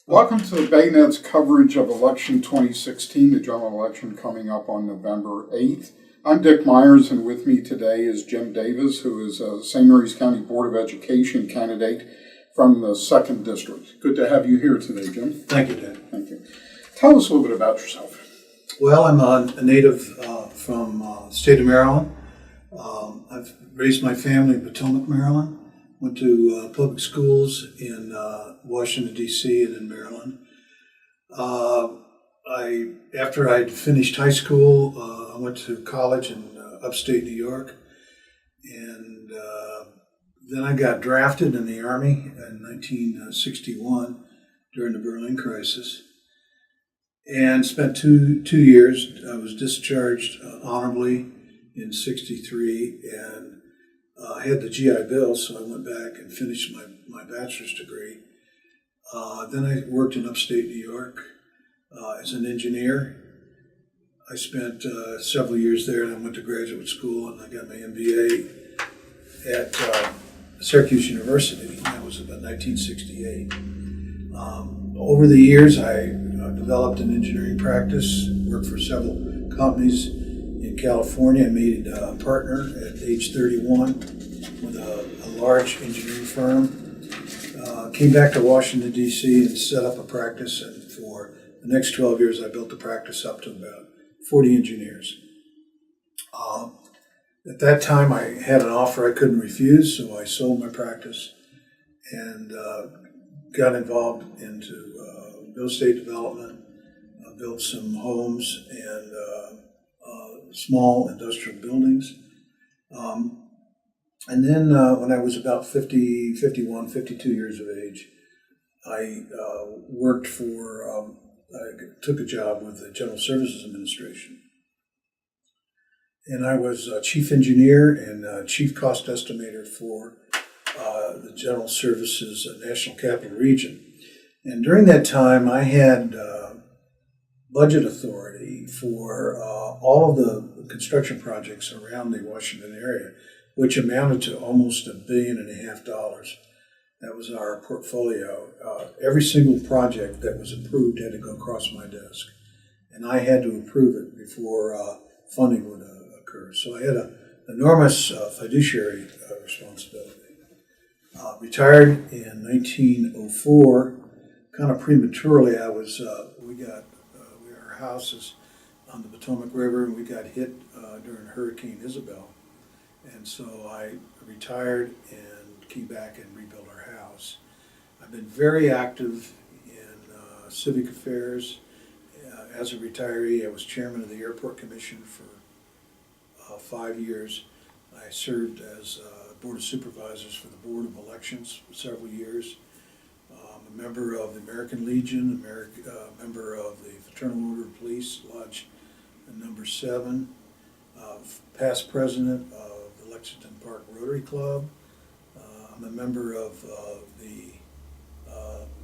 Welcome to the Baynet's coverage of election 2016, the general election coming up on November 8th. I'm Dick Myers, and with me today is Jim Davis, who is a St. Mary's County Board of Education candidate from the 2nd District. Good to have you here today, Jim. Thank you, Dick. Thank you. Tell us a little bit about yourself. Well, I'm a native from the state of Maryland. I've raised my family in Potomac, Maryland. Went to public schools in Washington, D.C. and in Maryland. After I'd finished high school, I went to college in upstate New York. And then I got drafted in the Army in 1961 during the Berlin crisis. And spent two years. I was discharged honorably in '63 and I had the GI Bill, so I went back and finished my bachelor's degree. Then I worked in upstate New York as an engineer. I spent several years there, and I went to graduate school, and I got my MBA at Syracuse University. That was about 1968. Over the years, I developed an engineering practice, worked for several companies in California. I made a partner at age 31 with a large engineering firm. Came back to Washington, D.C. and set up a practice, and for the next 12 years I built the practice up to about 40 engineers. At that time I had an offer I couldn't refuse, so I sold my practice and got involved into real estate development, built some homes and small industrial buildings. And then when I was about 50, 51, 52 years of age, I worked for, I took a job with the General Services Administration. And I was chief engineer and chief cost estimator for the General Services National Capital Region. And during that time, I had budget authority for all of the construction projects around the Washington area, which amounted to almost $1.5 billion. That was our portfolio. Every single project that was approved had to go across my desk, and I had to approve it before funding would occur. So I had an enormous fiduciary responsibility. Retired in 1904. Kind of prematurely, our house is on the Potomac River, and we got hit during Hurricane Isabel. And so I retired and came back and rebuilt our house. I've been very active in civic affairs. As a retiree, I was chairman of the Airport Commission for 5 years. I served as Board of Supervisors for the Board of Elections for several years. I'm a member of the American Legion, member of the Fraternal Order of Police, Lodge number 7, past president of the Lexington Park Rotary Club. I'm a member of the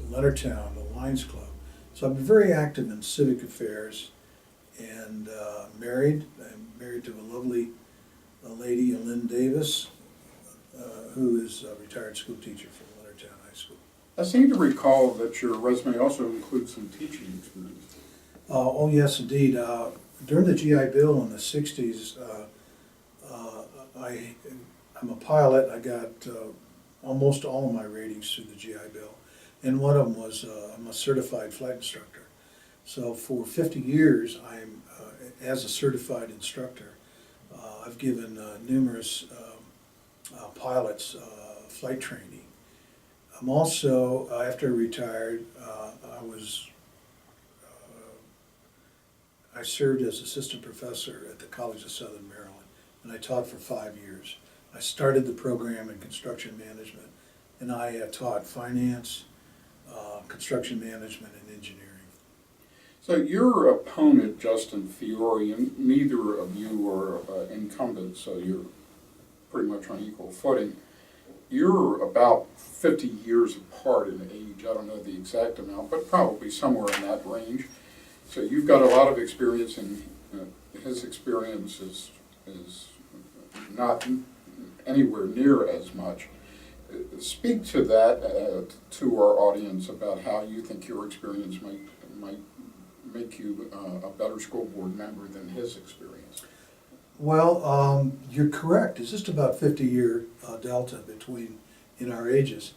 Leonardtown, the Lions Club. So I've been very active in civic affairs and married. I'm married to a lovely lady, Lynn Davis, who is a retired school teacher from Leonardtown High School. I seem to recall that your resume also includes some teaching experience. Oh, yes, indeed. During the GI Bill in the 60s, I'm a pilot. I got almost all of my ratings through the GI Bill. And one of them was I'm a certified flight instructor. So for 50 years, I'm as a certified instructor. I've given numerous pilots flight training. I'm also, after I retired, I served as assistant professor at the College of Southern Maryland, and I taught for 5 years. I started the program in construction management, and I taught finance, construction management, and engineering. So your opponent, Justin Fiore, and neither of you are incumbents, so you're pretty much on equal footing. You're about 50 years apart in age. I don't know the exact amount, but probably somewhere in that range. So you've got a lot of experience, and his experience is not anywhere near as much. Speak to that, to our audience about how you think your experience might make you a better school board member than his experience. Well, you're correct. It's just about 50-year delta between in our ages.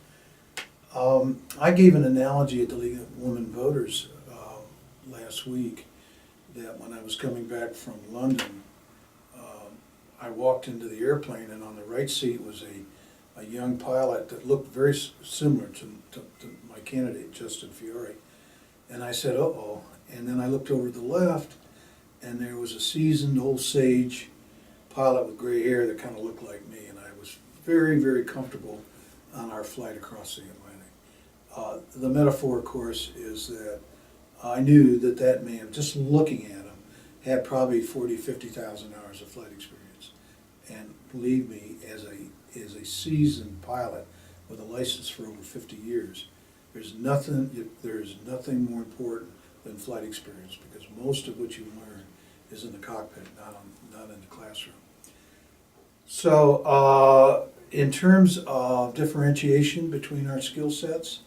I gave an analogy at the League of Women Voters last week that when I was coming back from London, I walked into the airplane, and on the right seat was a young pilot that looked very similar to my candidate, Justin Fiore. And I said, uh-oh. And then I looked over to the left, and there was a seasoned old sage pilot with gray hair that kind of looked like me, and I was very, very comfortable on our flight across the Atlantic. The metaphor, of course, is that I knew that that man, just looking at him, had probably 50,000 hours of flight experience. And believe me, as a seasoned pilot with a license for over 50 years, there's nothing more important than flight experience, because most of what you learn is in the cockpit, not in the classroom. So in terms of differentiation between our skill sets,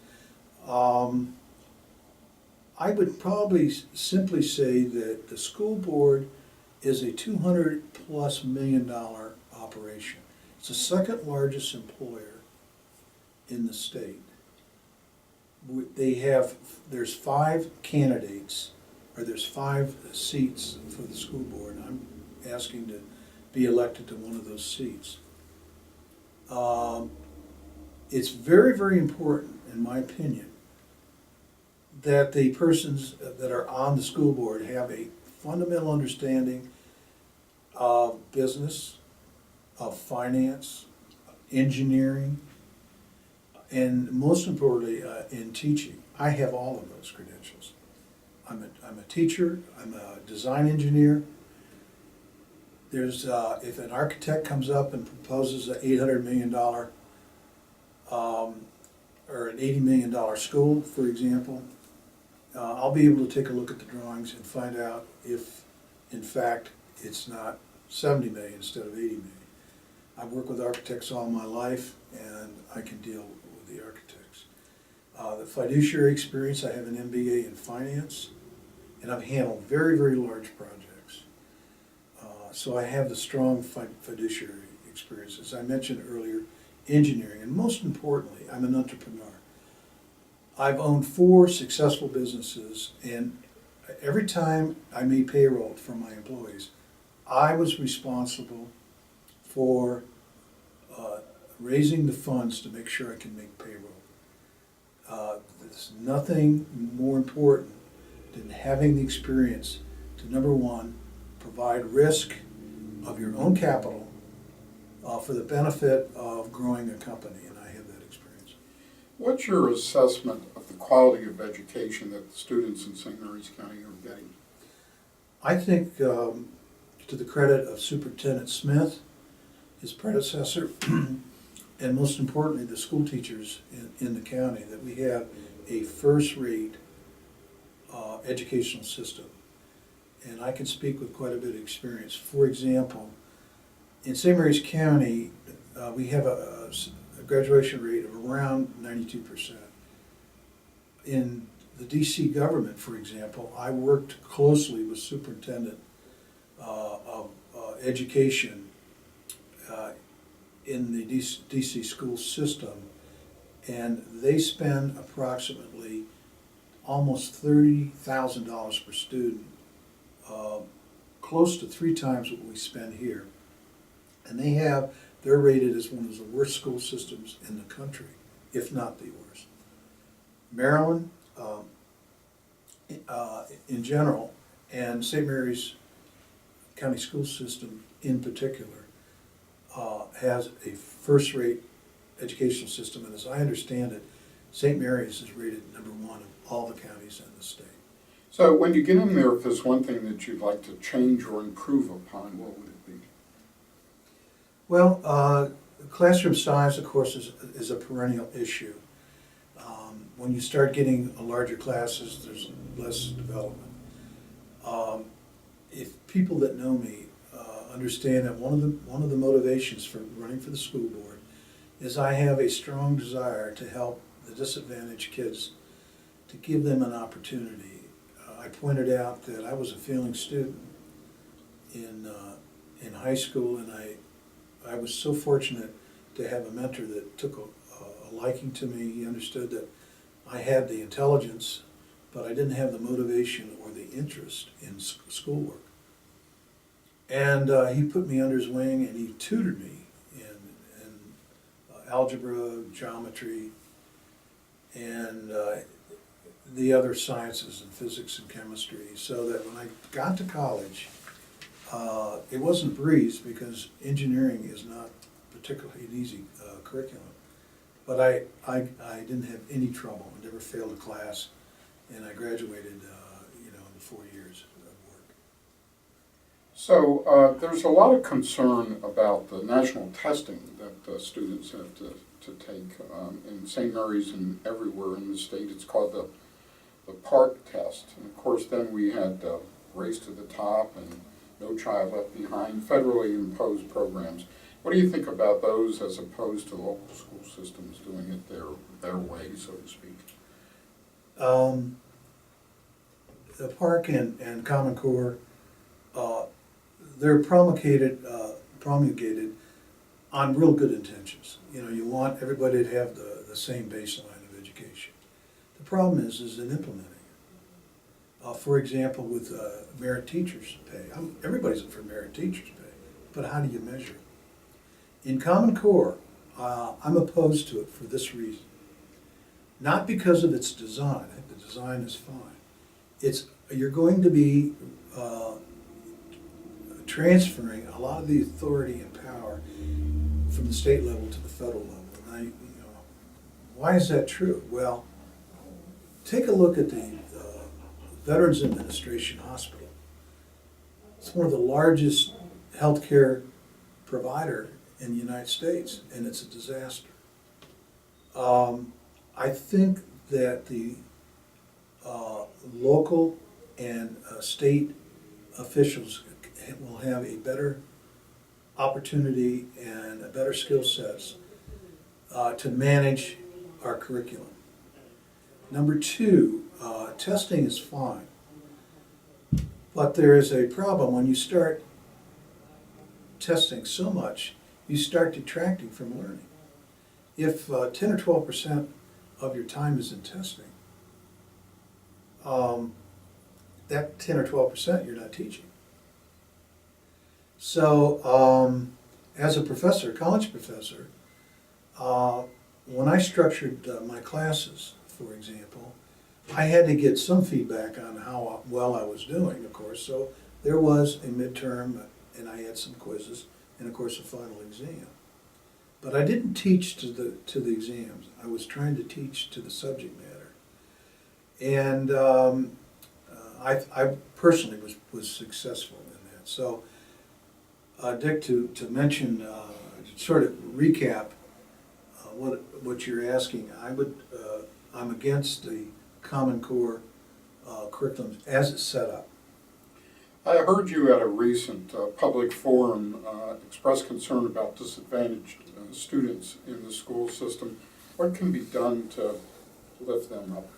I would probably simply say that the school board is a $200+ million operation. It's the second largest employer in the state. There's 5 candidates, or there's 5 seats for the school board, and I'm asking to be elected to one of those seats. It's very, very important, in my opinion, that the persons that are on the school board have a fundamental understanding of business, of finance, engineering, and most importantly, in teaching. I have all of those credentials. I'm a teacher, I'm a design engineer. There's, if an architect comes up and proposes an $800 million or an $80 million school, for example, I'll be able to take a look at the drawings and find out if, in fact, it's not 70 million instead of 80 million. I've worked with architects all my life, and I can deal with the architects. The fiduciary experience, I have an MBA in finance, and I've handled very, very large projects. So I have the strong fiduciary experience. As I mentioned earlier, engineering, and most importantly, I'm an entrepreneur. I've owned 4 successful businesses, and every time I made payroll for my employees, I was responsible for raising the funds to make sure I can make payroll. There's nothing more important than having the experience to, number one, provide risk of your own capital for the benefit of growing a company, and I have that experience. What's your assessment of the quality of education that the students in St. Mary's County are getting? I think, to the credit of Superintendent Smith, his predecessor, and most importantly, the school teachers in the county, that we have a first-rate educational system. And I can speak with quite a bit of experience. For example, in St. Mary's County, we have a graduation rate of around 92%. In the DC government, for example, I worked closely with Superintendent of Education in the DC school system, and they spend approximately almost $30,000 per student, close to 3 times what we spend here. And they're rated as one of the worst school systems in the country, if not the worst. Maryland, in general, and St. Mary's County School System in particular, has a first-rate educational system, and as I understand it, St. Mary's is rated number 1 of all the counties in the state. So when you get in there, if there's one thing that you'd like to change or improve upon, what would it be? Well, classroom size, of course, is a perennial issue. When you start getting larger classes, there's less development. If people that know me understand that one of the motivations for running for the school board is I have a strong desire to help the disadvantaged kids, to give them an opportunity. I pointed out that I was a failing student in high school, and I was so fortunate to have a mentor that took a liking to me. He understood that I had the intelligence, but I didn't have the motivation or the interest in schoolwork. And he put me under his wing, and he tutored me in algebra, geometry, and the other sciences in physics and chemistry, so that when I got to college, it wasn't a breeze, because engineering is not particularly an easy curriculum. But I didn't have any trouble. I never failed a class, and I graduated in 4 years of work. So there's a lot of concern about the national testing that students have to take in St. Mary's and everywhere in the state. It's called the PARCC test. And of course then we had Race to the Top and No Child Left Behind, federally imposed programs. What do you think about those as opposed to local school systems doing it their way, so to speak? The PARCC and Common Core, they're promulgated on real good intentions. You want everybody to have the same baseline of education. The problem is in implementing it. For example, with merit teachers' pay. Everybody's for merit teachers' pay, but how do you measure it? In Common Core, I'm opposed to it for this reason. Not because of its design. I think the design is fine. You're going to be transferring a lot of the authority and power from the state level to the federal level. And why is that true? Well, take a look at the Veterans Administration Hospital. It's one of the largest healthcare provider in the United States, and it's a disaster. I think that the local and state officials will have a better opportunity and a better skill sets to manage our curriculum. Number two, testing is fine, but there is a problem. When you start testing so much, you start detracting from learning. If 10 or 12% of your time is in testing, that 10 or 12% you're not teaching. So as a professor, college professor, when I structured my classes, for example, I had to get some feedback on how well I was doing, of course. So there was a midterm, and I had some quizzes, and of course a final exam. But I didn't teach to the exams. I was trying to teach to the subject matter. And I personally was successful in that. So Dick, to mention, to sort of recap what you're asking, I'm against the Common Core curriculum as it's set up. I heard you at a recent public forum express concern about disadvantaged students in the school system. What can be done to lift them up?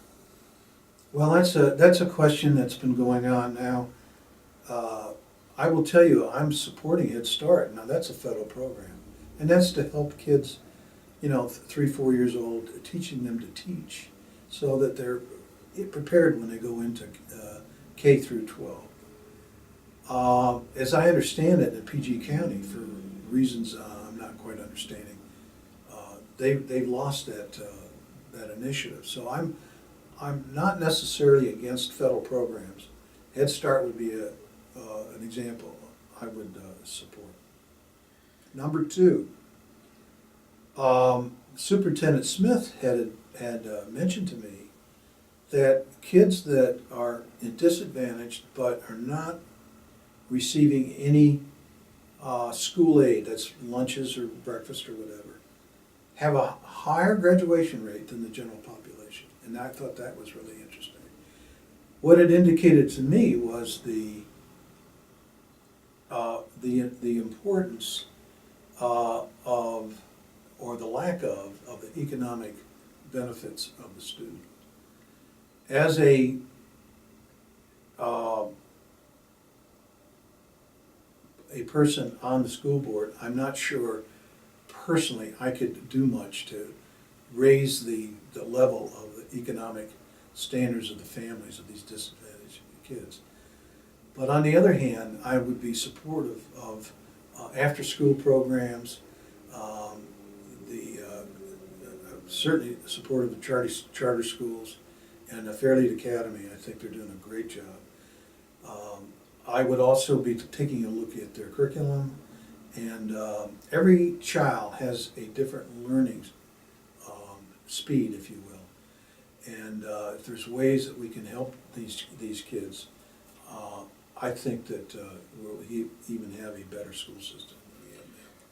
Well, that's a question that's been going on now. I will tell you, I'm supporting Head Start. Now, that's a federal program, and that's to help kids, 3, 4 years old, teaching them to teach, so that they're prepared when they go into K through 12. As I understand it, in PG County, for reasons I'm not quite understanding, they've lost that initiative. So I'm not necessarily against federal programs. Head Start would be an example I would support. Number two, Superintendent Smith had mentioned to me that kids that are disadvantaged but are not receiving any school aid, that's lunches or breakfast or whatever, have a higher graduation rate than the general population. And I thought that was really interesting. What it indicated to me was the importance of or the lack of the economic benefits of the student. As a person on the school board, I'm not sure personally I could do much to raise the level of the economic standards of the families of these disadvantaged kids. But on the other hand, I would be supportive of after-school programs, certainly supportive of charter schools and Fairleigh Academy. I think they're doing a great job. I would also be taking a look at their curriculum, and every child has a different learning speed, if you will. And if there's ways that we can help these kids, I think that we'll even have a better school system than we have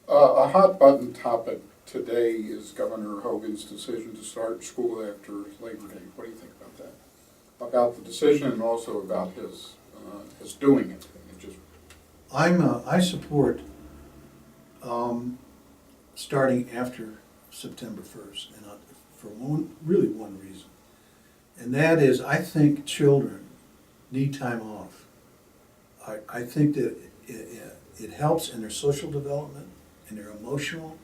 now. A hot button topic today is Governor Hogan's decision to start school after Labor Day. What do you think about that? About the decision and also about his doing it. I support starting after September 1st, and for really one reason. And that is, I think children need time off. I think that it helps in their social development, in their emotional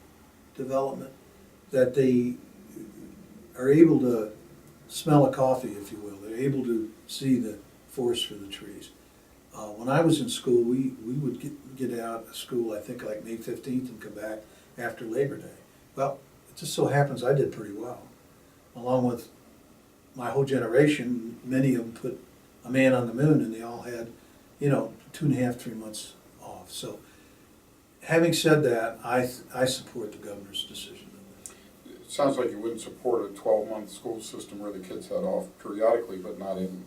development, that they are able to smell a coffee, if you will. They're able to see the forest for the trees. When I was in school, we would get out of school, I think like May 15th, and come back after Labor Day. Well, it just so happens I did pretty well. Along with my whole generation, many of them put a man on the moon, and they all had, 2.5, 3 months off. So having said that, I support the governor's decision. It sounds like you wouldn't support a 12-month school system where the kids had off periodically, but not in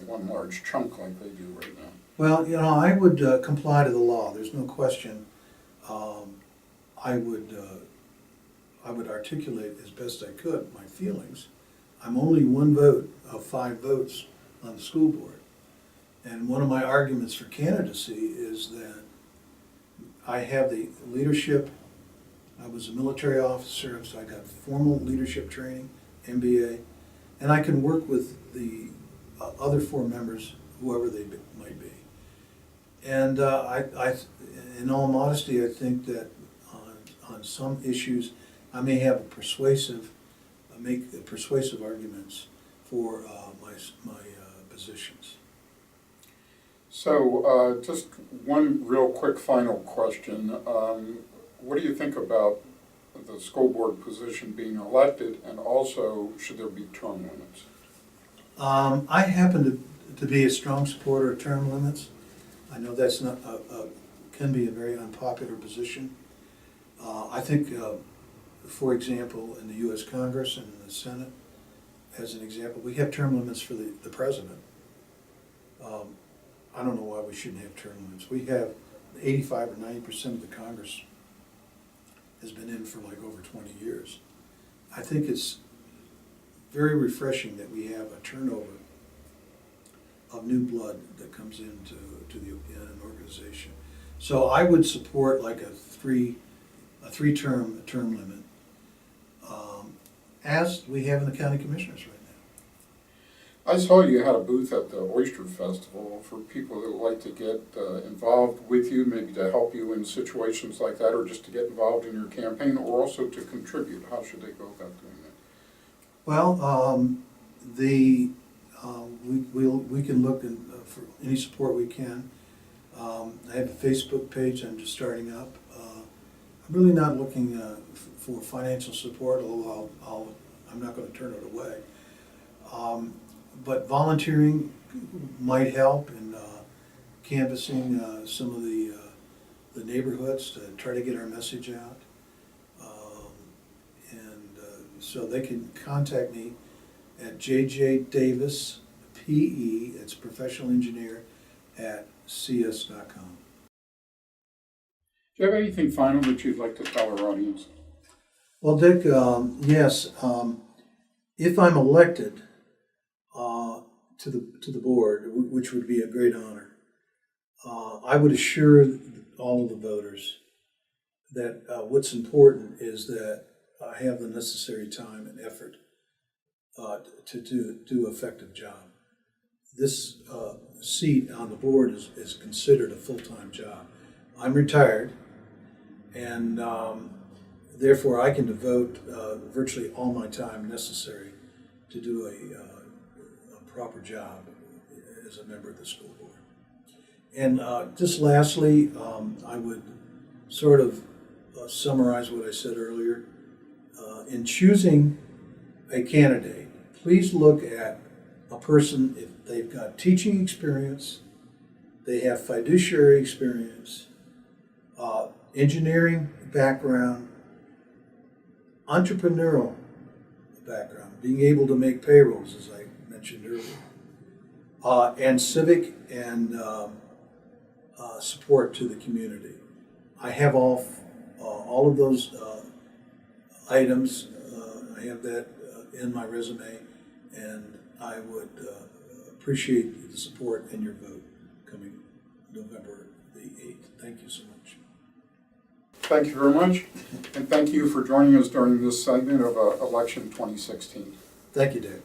one large chunk like they do right now. Well, I would comply to the law. There's no question. I would articulate as best I could my feelings. I'm only one vote of 5 votes on the school board. And one of my arguments for candidacy is that I have the leadership. I was a military officer, so I got formal leadership training, MBA, and I can work with the other 4 members, whoever they might be. And in all modesty, I think that on some issues, I may have make persuasive arguments for my positions. So just one real quick final question. What do you think about the school board position being elected, and also should there be term limits? I happen to be a strong supporter of term limits. I know that's not can be a very unpopular position. I think, for example, in the U.S. Congress and in the Senate, as an example, we have term limits for the president. I don't know why we shouldn't have term limits. We have 85 or 90% of the Congress has been in for like over 20 years. I think it's very refreshing that we have a turnover of new blood that comes into an organization. So I would support like a three-term limit, as we have in the county commissioners right now. I saw you had a booth at the Oyster Festival for people that would like to get involved with you, maybe to help you in situations like that, or just to get involved in your campaign, or also to contribute. How should they go about doing that? Well, we can look for any support we can. I have a Facebook page I'm just starting up. I'm really not looking for financial support, although I'm not going to turn it away. But volunteering might help in canvassing some of the neighborhoods to try to get our message out. So they can contact me at JJ Davis, PE, it's professional engineer, at cs.com. Do you have anything final that you'd like to tell our audience? Well, Dick, yes. If I'm elected to the board, which would be a great honor, I would assure all of the voters that what's important is that I have the necessary time and effort to do an effective job. This seat on the board is considered a full-time job. I'm retired, and therefore I can devote virtually all my time necessary to do a proper job as a member of the school board. And just lastly, I would sort of summarize what I said earlier. In choosing a candidate, please look at a person if they've got teaching experience, they have fiduciary experience, engineering background, entrepreneurial background, being able to make payrolls, as I mentioned earlier, and civic and support to the community. I have all of those items. I have that in my resume, and I would appreciate the support and your vote coming November the 8th. Thank you so much. Thank you very much, and thank you for joining us during this segment of Election 2016. Thank you, Dave.